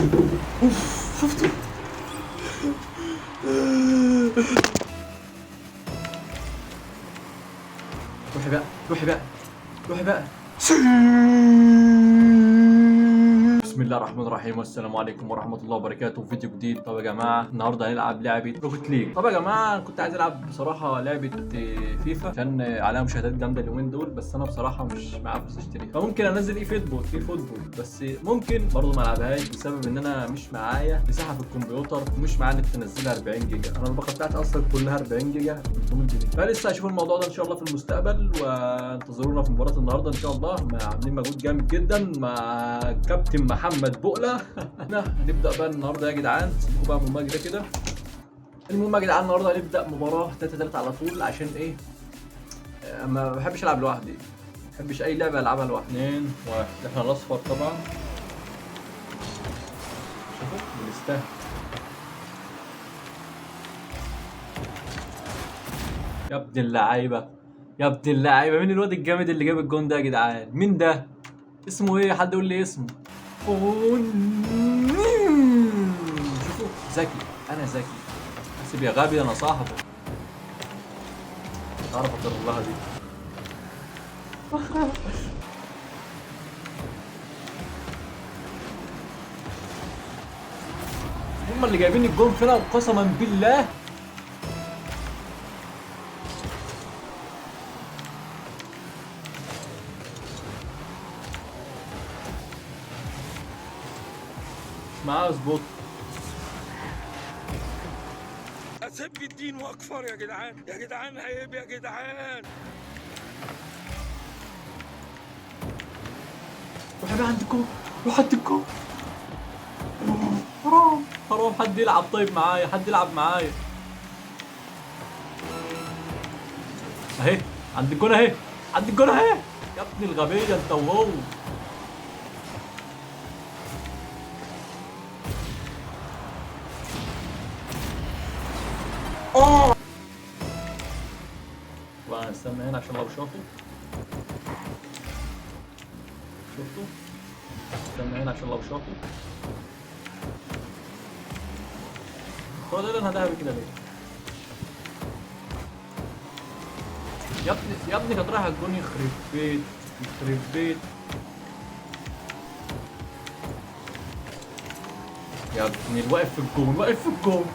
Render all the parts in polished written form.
اوف شفته. روحي بقى روحي بقى روحي بقى. بسم الله الرحمن الرحيم والسلام عليكم ورحمه الله وبركاته. فيديو جديد. طب يا جماعه النهارده هنلعب لعبه روكيت ليج. طب يا جماعه كنت عايز العب بصراحه لعبه فيفا عشان عليها مشاهدات جامده اليومين دول، بس انا بصراحه مش معايا فلوس اشتريها، فممكن انزل فوتبول بس ممكن برضه ما العبهاش بسبب ان انا مش معايا مساحه في الكمبيوتر ومش معايا نت تنزلها 40 جيجا. انا الباقه بتاعتي اصلا كلها 40 جيجا 300 جنيه، فلسه هشوف الموضوع ده ان شاء الله في المستقبل. وانتظرونا في مباراه النهارده ان شاء الله، عاملين مجهود جامد جدا مع كابتن محمد بقلة. هنبدا بقى النهارده يا جدعان. سيبكم بقى من الماج ده كده. المهم يا جدعان النهارده هنبدا مباراه 3-3 على طول. عشان ايه؟ ما بحبش العب لوحدي، ما بحبش اي لعبه العبها لوحدي. 2-1. احنا الاصفر طبعا. شوفوا بنستاهل. يا ابن اللعيبه يا ابن اللعيبه، مين الواد الجامد اللي جاب الجون ده يا جدعان؟ مين ده؟ اسمه ايه؟ حد يقول لي اسمه. شوفوا ذكي، انا ذكي. حاسب يا غبي انا صاحبه. مش عارف اطير لها دي. هم اللي جايبين الجون فينا قسما بالله. مش معاه اظبط. اسب الدين واكفر يا جدعان، يا جدعان عيب يا جدعان. روح بقى عند الجون، روح عند الجون. حرام حرام. حد يلعب طيب معايا، حد يلعب معايا. اهي عند الجون اهي، عند الجون اهي. يا ابن الغبية انت وهو. بقى استنى هنا عشان لو شافوا. شفتوا؟ استنى هنا عشان لو شافوا. هو ده اللي انا هدهب كده ليه؟ يا ابني يا ابني كانت رايحه الجون. يخرب بيت يخرب بيت يا ابني. واقف في الجون، واقف في الجون.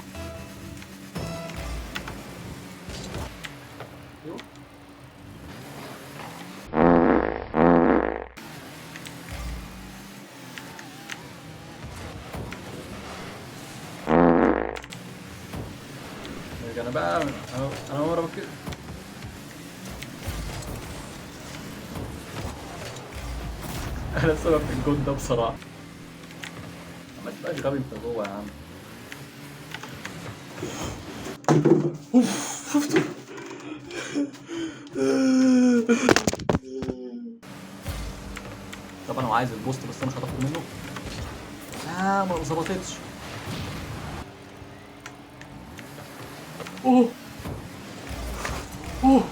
ايوه انا بقى انا مره بكده. انا السبب في الجون ده بصراحه. ما تبقاش غبي انت جوه يا عم. اوف شفته. طبعا هو عايز البوست بس انا خطفته منه. ما ظبطتش. اوه اوه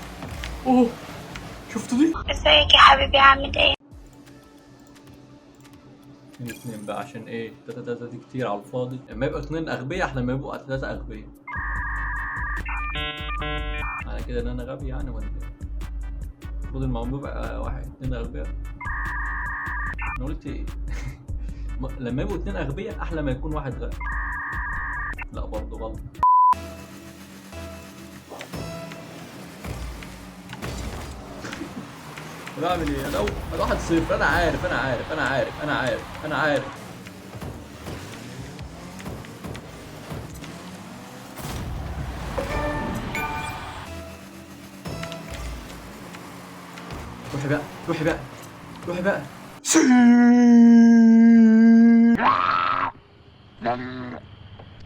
اوه شفتوا دي؟ ازيك يا حبيبي عامل ايه؟ 2-2 بقى. عشان ايه؟ 3-3 دي كتير على الفاضي. لما يبقى 2 اغبياء احلى ما يبقوا 3 اغبياء. على كده ان انا غبي يعني ولا ايه؟ المفروض الموضوع بقى 1-2 اغبياء. انا قلت ايه؟ لما يبقوا 2 اغبياء احلى ما يكون واحد غبي. لا برضه غلط. انا اعمل ايه؟ انا 1-0. انا عارف انا عارف انا عارف انا عارف انا عارف. روحي بقى روحي بقى روحي بقى.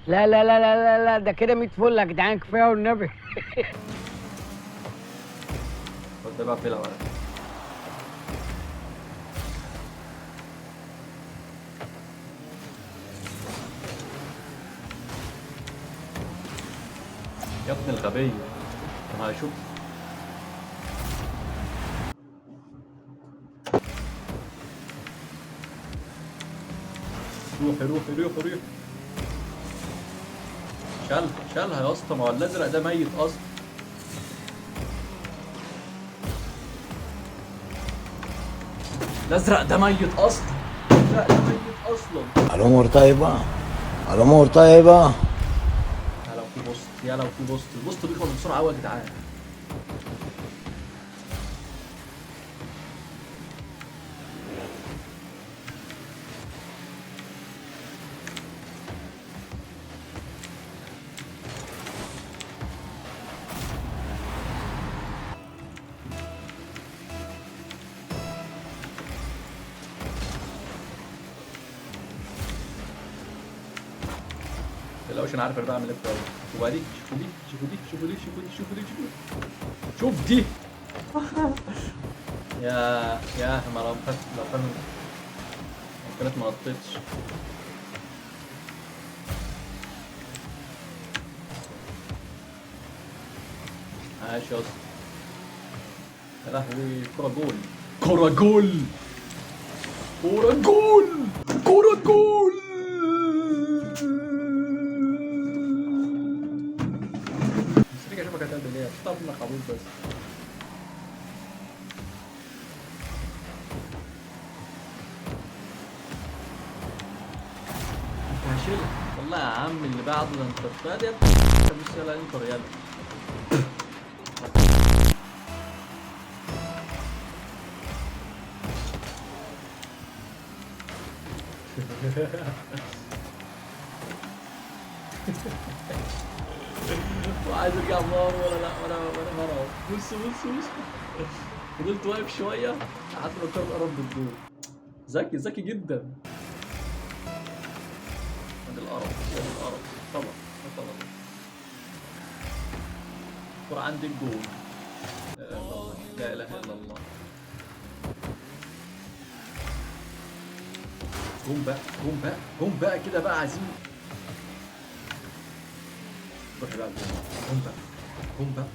لا لا لا لا لا لا، ده كده 100 فل يا جدعان، كفايه والنبي. ده بقى بيلعب على يا ابن الغبية. انا هشوف. روحي روحي روحي روحي. شالها يا اسطى، ما هو الازرق ده ميت اصلا. الازرق ده ميت اصلا. الازرق ده ميت اصلا. الأمور طيبة، الأمور طيبة. يا لو في بوست، يا لو في بوست، البوست بيخلص بسرعه قوي يا جدعان. متقلقوش انا عارف انا بعمل ايه كويس. شوفوا دي، شوفوا دي، شوفوا دي، شوفوا دي، شوفوا دي، شوفوا دي، شوفوا دي. شوف دي. يا ما لو كانت ما نطيتش. عاش يا اسطى. يا لهوي، كرة جول، كرة جول، كرة جول، كرة جول. مستنيك اشوفك هتعمل ايه، مش هتعرف انك عبيط بس. انت هشيلها والله يا عم، اللي بعده ده انت بتاعت يا ابني. بص يلا انتر يلا. وعايز ارجع مار ولا لا ولا مرة. بص بص بص. فضلت واقف شوية لحد ما الكورة قرب بالجول. ذكي ذكي جدا. ادي القرف، ادي القرف. طبعا طبعا. الكورة عندي الجول. لا اله الا الله. قوم بقى، قوم بقى، قوم بقى كده بقى عايزين. روح بقى، قوم بقى، قوم بقى.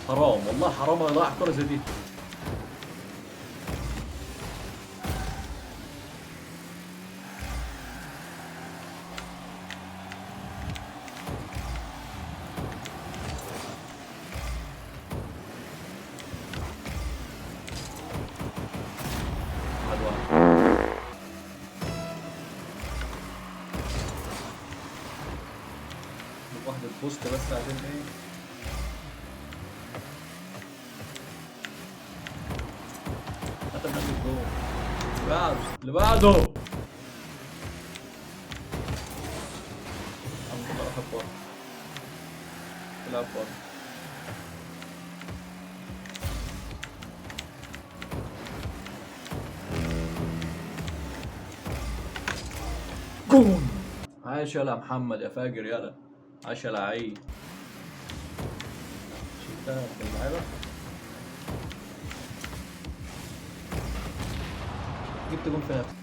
حرام والله حرام اضيع كرة زي دي. واحد البوست بس عشان ايه؟ حتى من الجول. اللي بعده الحمد لله. راح بره، تلعب بره. جون. عايش يلا محمد يا فاجر يلا. عاش يا لعيب. شفتها في اللعيبة. جبت جون في نفسي.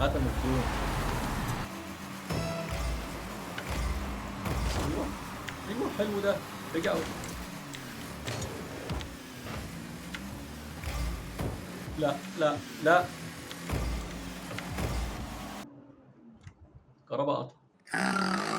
هات الجون. ايوه ايوه حلو ده. رجعوا. لا لا لا. كهرباء قطع.